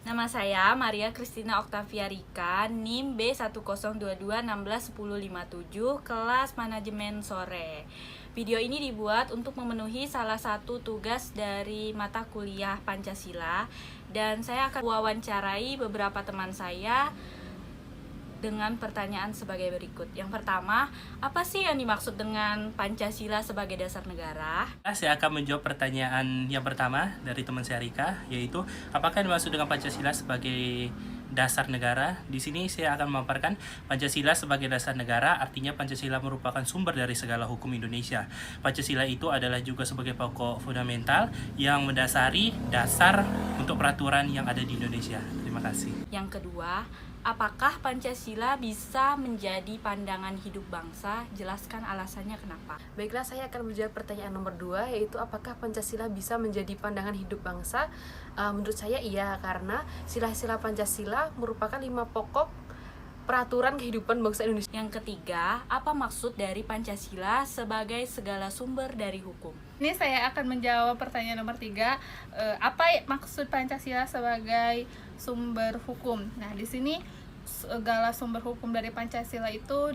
Nama saya Maria Christina Octavia Rika, NIM B1022161057, kelas manajemen sore. Video ini dibuat untuk memenuhi salah satu tugas dari mata kuliah Pancasila, dan saya akan wawancarai beberapa teman saya dengan pertanyaan sebagai berikut. Yang pertama, apa sih yang dimaksud dengan Pancasila sebagai dasar negara? Saya akan menjawab pertanyaan yang pertama dari teman saya Rika, yaitu apakah yang dimaksud dengan Pancasila sebagai dasar negara. Di sini saya akan memaparkan Pancasila sebagai dasar negara, artinya Pancasila merupakan sumber dari segala hukum Indonesia. Pancasila itu adalah juga sebagai pokok fundamental yang mendasari dasar untuk peraturan yang ada di Indonesia. Terima kasih. Yang kedua, apakah Pancasila bisa menjadi pandangan hidup bangsa? Jelaskan alasannya kenapa. Baiklah, saya akan menjawab pertanyaan nomor 2, yaitu apakah Pancasila bisa menjadi pandangan hidup bangsa? Menurut saya iya, karena sila-sila Pancasila merupakan 5 pokok peraturan kehidupan bangsa Indonesia. Yang ketiga, apa maksud dari Pancasila sebagai segala sumber dari hukum? Ini saya akan menjawab pertanyaan nomor 3, apa maksud Pancasila sebagai sumber hukum? Nah, di sini segala sumber hukum dari Pancasila itu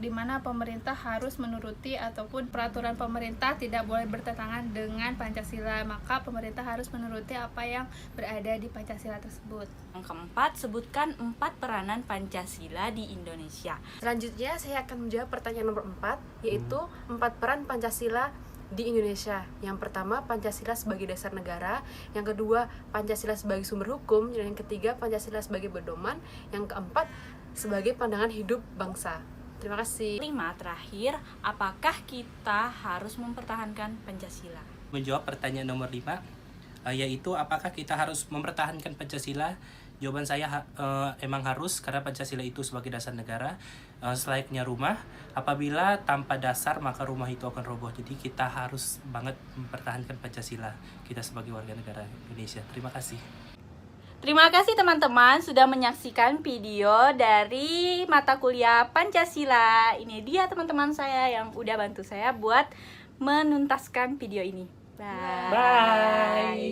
di mana pemerintah harus menuruti ataupun peraturan pemerintah tidak boleh bertentangan dengan Pancasila, maka pemerintah harus menuruti apa yang berada di Pancasila tersebut. Yang keempat, sebutkan 4 peranan Pancasila di Indonesia. Selanjutnya saya akan menjawab pertanyaan nomor 4, yaitu 4 peran Pancasila di Indonesia. Yang pertama, Pancasila sebagai dasar negara. Yang kedua, Pancasila sebagai sumber hukum. Dan yang ketiga, Pancasila sebagai pedoman. Yang keempat, sebagai pandangan hidup bangsa. Terima kasih. 5, terakhir, apakah kita harus mempertahankan Pancasila? Menjawab pertanyaan nomor 5, yaitu apakah kita harus mempertahankan Pancasila? Jawaban saya emang harus, karena Pancasila itu sebagai dasar negara, selayaknya rumah. Apabila tanpa dasar, maka rumah itu akan roboh. Jadi kita harus banget mempertahankan Pancasila, kita sebagai warga negara Indonesia. Terima kasih. Terima kasih teman-teman sudah menyaksikan video dari mata kuliah Pancasila. Ini dia teman-teman saya yang udah bantu saya buat menuntaskan video ini. Bye. Bye.